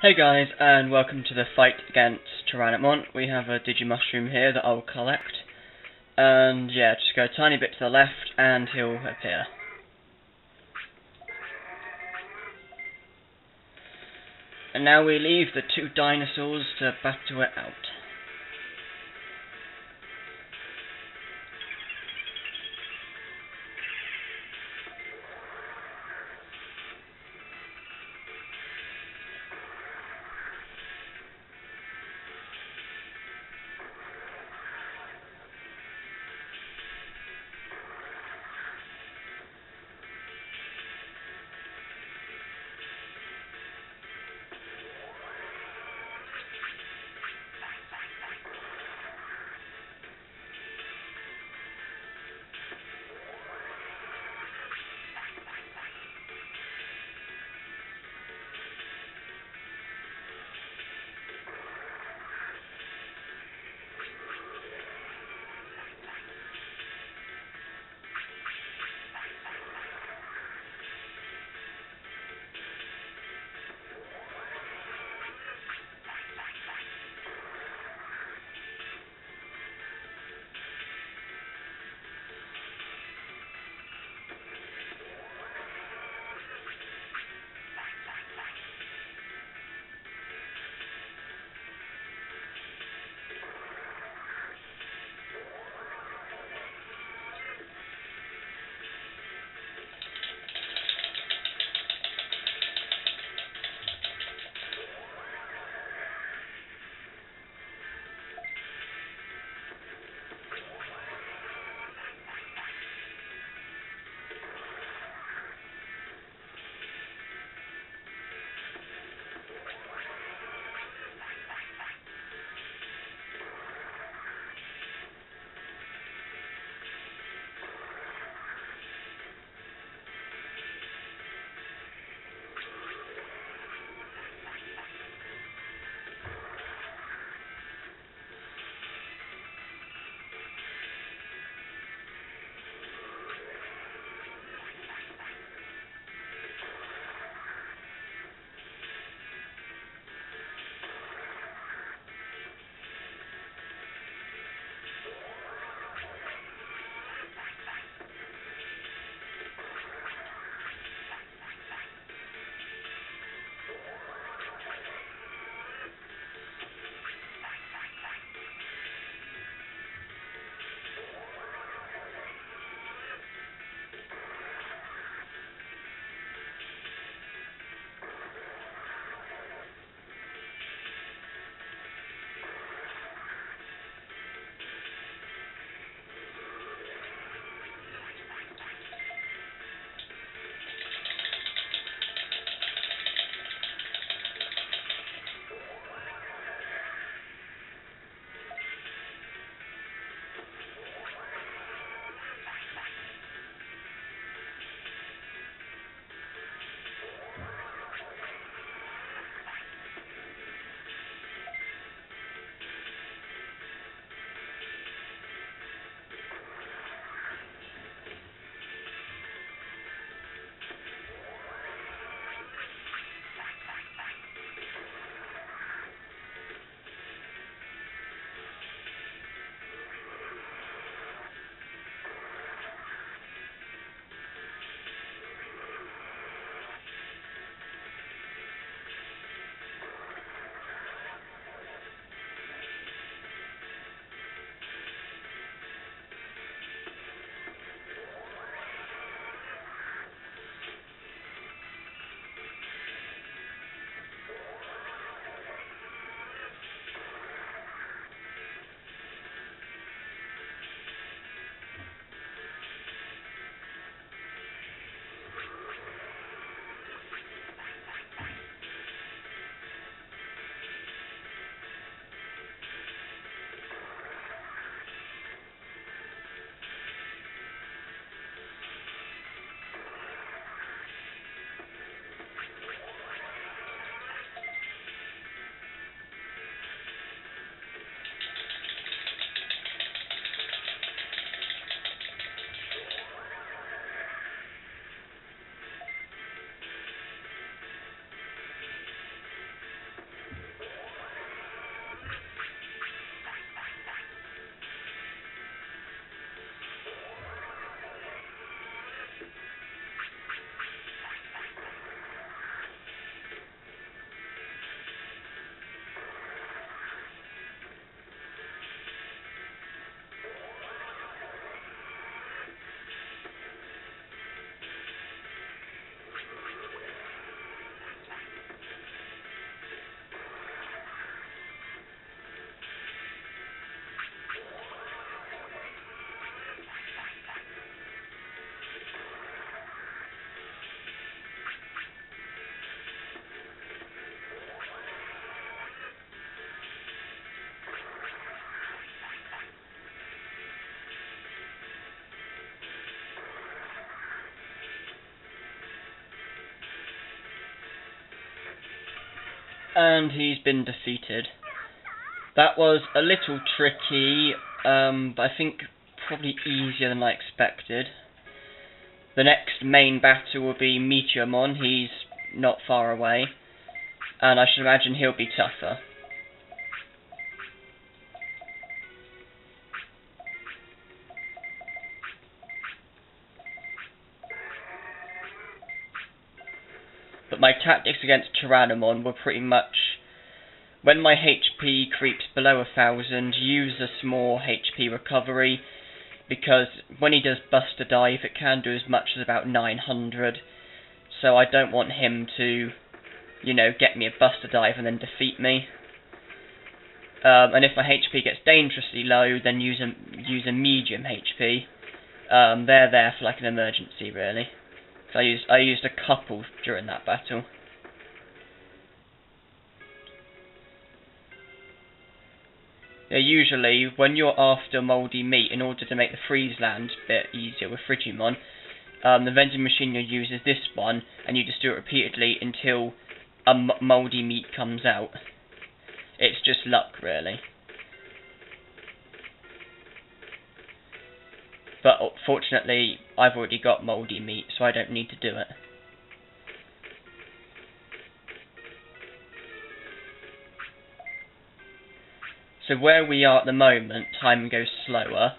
Hey guys, and welcome to the fight against Tyrannomon. We have a Digimushroom here that I'll collect. And yeah, just go a tiny bit to the left and he'll appear. And now we leave the two dinosaurs to battle it out. And he's been defeated. That was a little tricky, but I think probably easier than I expected. The next main battle will be Machinedramon. He's not far away, and I should imagine he'll be tougher. But my tactics against Tyrannomon were pretty much, when my HP creeps below 1000, use a small HP recovery, because when he does Buster Dive it can do as much as about 900, so I don't want him to, you know, get me a Buster Dive and then defeat me. And if my HP gets dangerously low, then use a medium HP. They're there for like an emergency, really. So I used a couple during that battle. Yeah, usually, when you're after mouldy meat, in order to make the freeze land bit easier with Digimon, the vending machine uses this one, and you just do it repeatedly until a mouldy meat comes out. It's just luck, really. But fortunately, I've already got mouldy meat, so I don't need to do it. So where we are at the moment, time goes slower,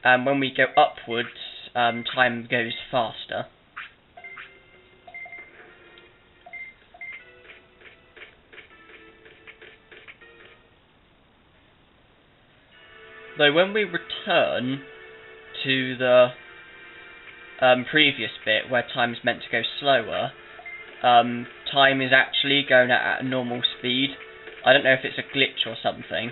and when we go upwards, time goes faster. Though when we return to the previous bit, where time is meant to go slower, time is actually going at a normal speed. I don't know if it's a glitch or something.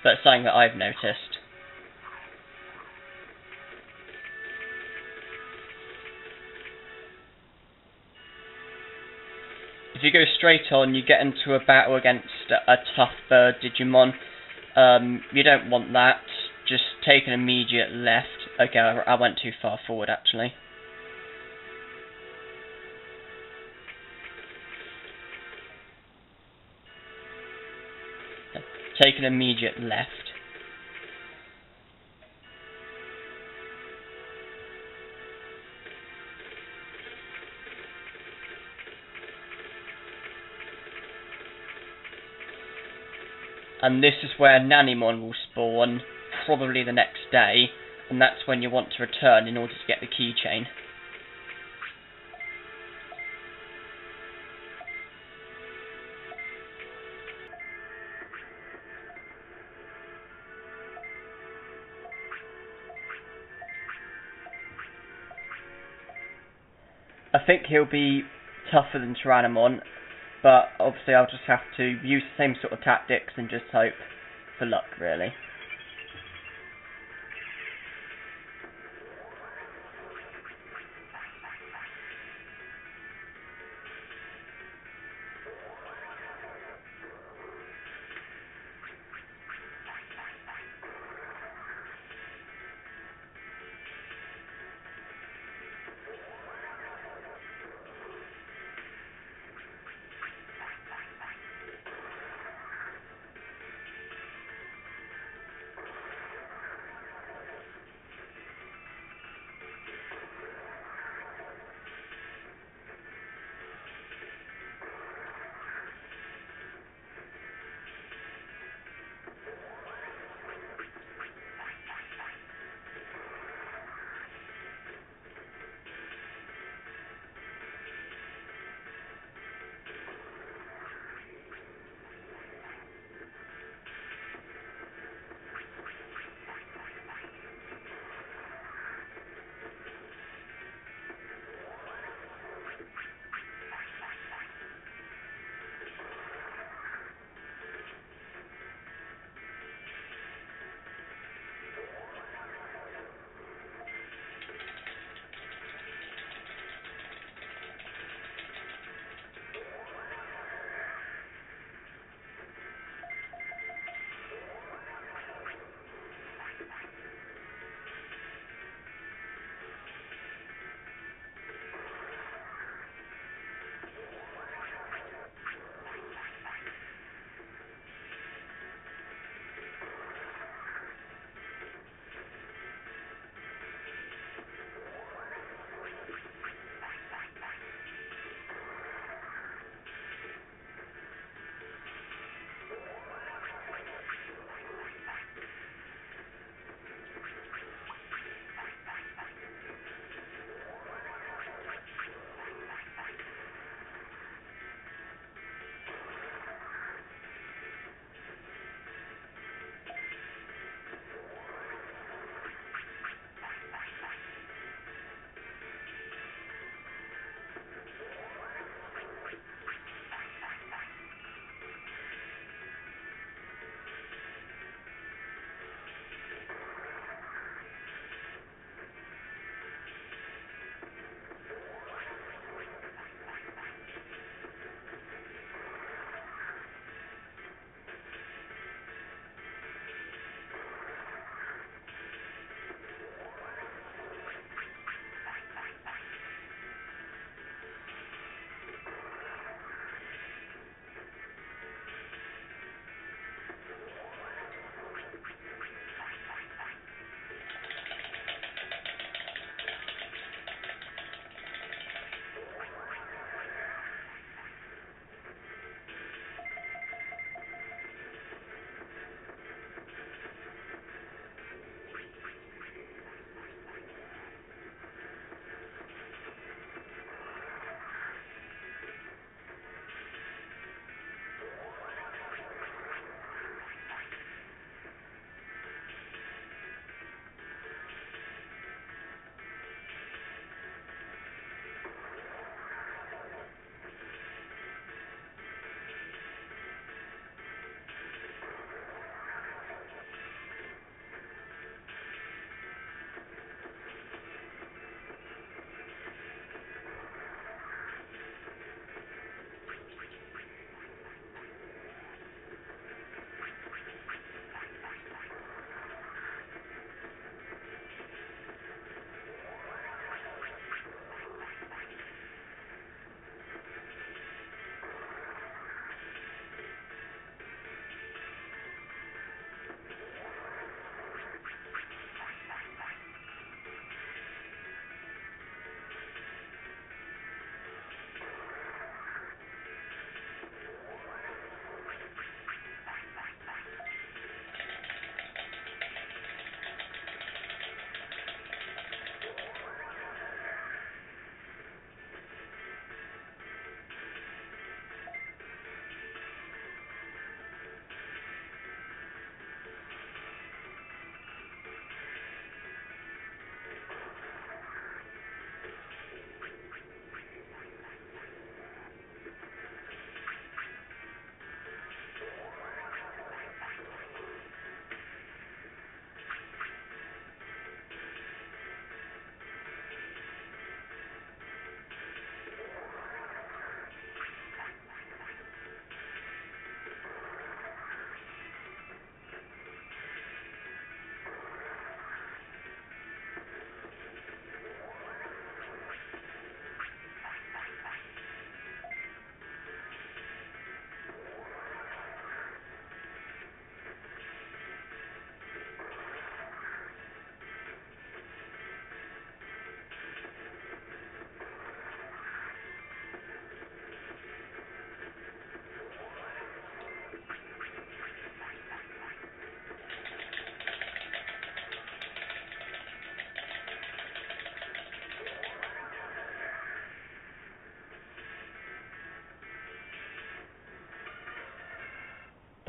But it's something that I've noticed. If you go straight on, you get into a battle against a tough bird Digimon. You don't want that. Just take an immediate left. Okay, I went too far forward, actually. Take an immediate left. And this is where Nanimon will spawn, probably the next day, and that's when you want to return in order to get the keychain. I think he'll be tougher than Tyrannomon, but obviously I'll just have to use the same sort of tactics and just hope for luck, really.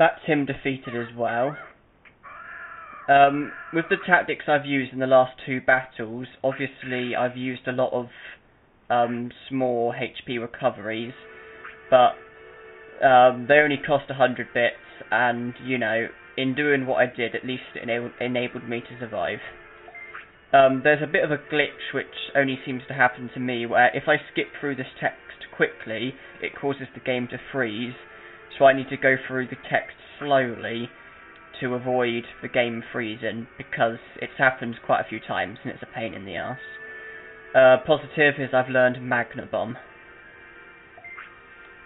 that's him defeated as well. With the tactics I've used in the last 2 battles, obviously I've used a lot of small HP recoveries, but they only cost 100 bits, and, you know, in doing what I did, at least it enabled me to survive. There's a bit of a glitch which only seems to happen to me, where if I skip through this text quickly, it causes the game to freeze, so I need to go through the text slowly to avoid the game freezing, because it's happened quite a few times and it's a pain in the ass. Positive is I've learned Magna Bomb.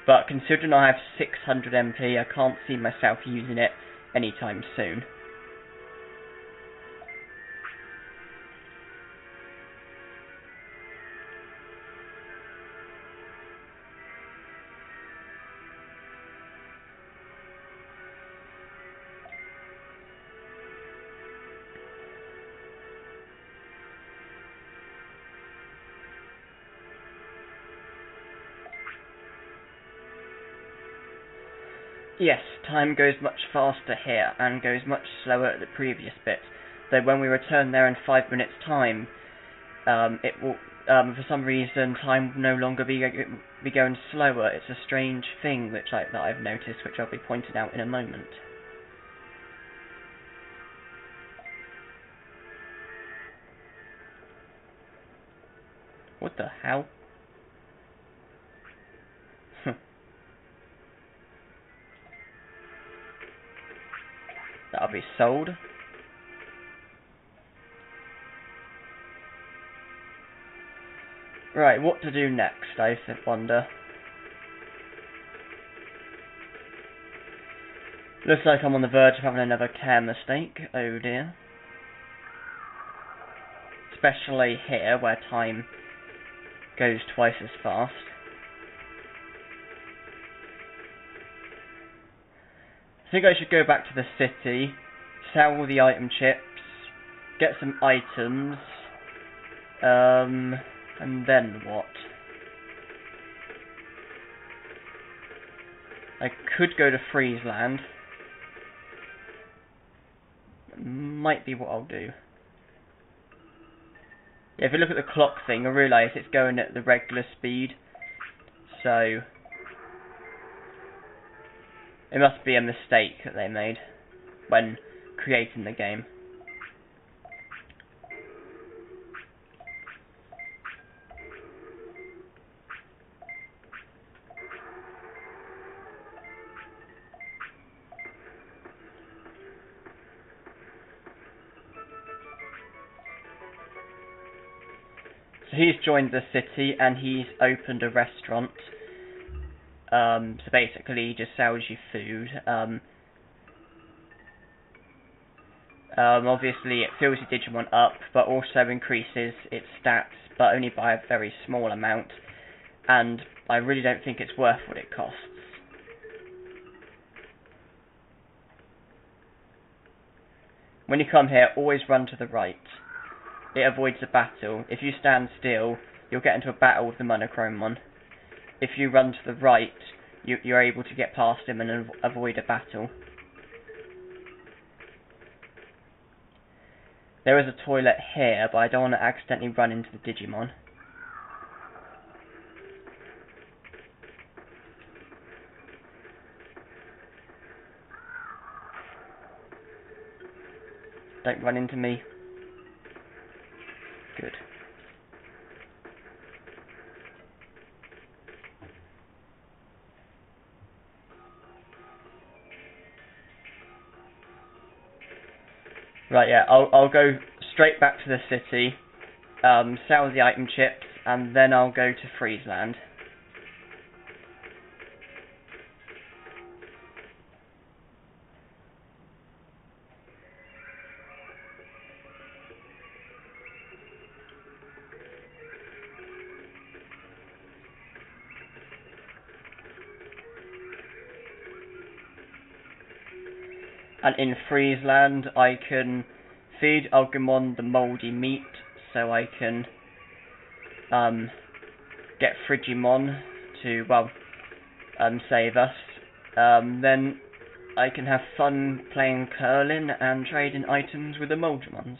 But considering I have 600 MP, I can't see myself using it anytime soon. Yes, time goes much faster here, and goes much slower at the previous bit, though when we return there in 5 minutes time, it will, for some reason, time will no longer be going slower. It's a strange thing that I've noticed, which I'll be pointing out in a moment. What the hell? That'll be sold. Right, what to do next, I wonder. Looks like I'm on the verge of having another care mistake. Oh dear. Especially here, where time goes twice as fast. I think I should go back to the city, sell all the item chips, get some items, and then what? I could go to Friesland. Might be what I'll do. Yeah, if you look at the clock thing, I realise it's going at the regular speed, so it must be a mistake that they made when creating the game. So he's joined the city and he's opened a restaurant. So basically he just sells you food. Obviously it fills your Digimon up, but also increases its stats, but only by a very small amount. And I really don't think it's worth what it costs. When you come here, always run to the right. It avoids a battle. If you stand still, you'll get into a battle with the Monochromon. If you run to the right, you're able to get past him and avoid a battle. There is a toilet here, but I don't want to accidentally run into the Digimon. Don't run into me. Good. Right, yeah, I'll go straight back to the city, sell the item chips, and then I'll go to Friesland. And in Friesland, I can feed Agumon the mouldy meat, so I can get Frigimon to, well, save us. Then I can have fun playing curling and trading items with the Moldramons.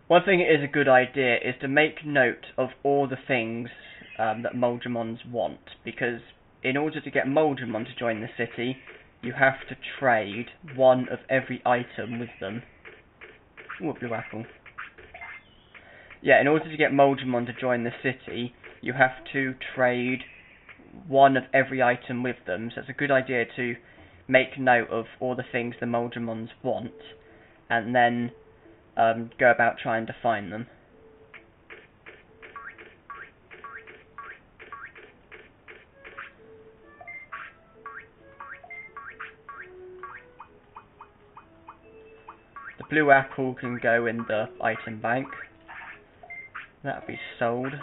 One thing it is a good idea is to make note of all the things that Moldramons want, because in order to get Moldramon to join the city, you have to trade one of every item with them. Ooh, a blue apple. Yeah, in order to get Moldramon to join the city, you have to trade one of every item with them, so it's a good idea to make note of all the things the Moldramons want, and then go about trying to find them. The blue apple can go in the item bank. That'll be sold.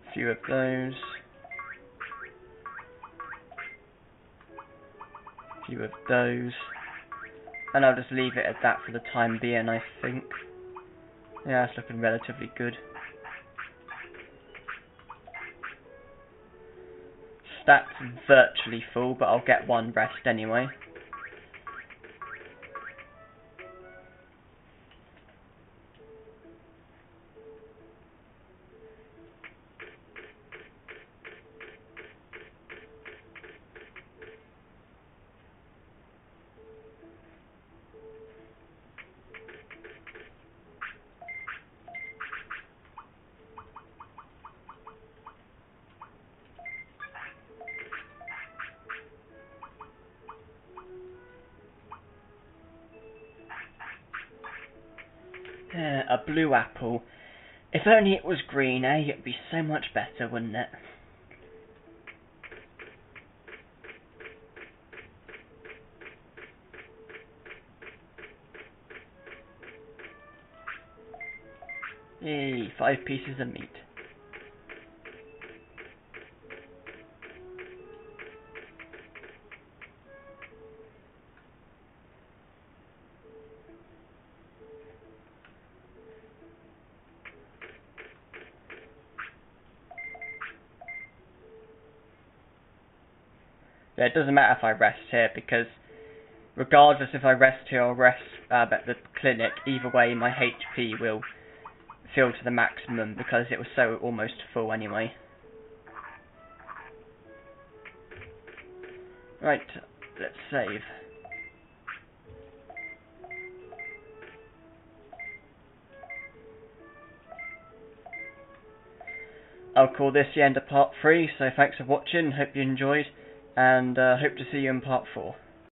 A few of those. A few of those. And I'll just leave it at that for the time being, I think. Yeah, it's looking relatively good. That's virtually full, but I'll get one rest anyway. Yeah, a blue apple. If only it was green, eh? It'd be so much better, wouldn't it? Yay, 5 pieces of meat. Yeah, it doesn't matter if I rest here, because regardless if I rest here or rest at the clinic, either way my HP will fill to the maximum because it was so almost full anyway. Right, let's save. I'll call this the end of part 3, so thanks for watching, hope you enjoyed, and hope to see you in part 4.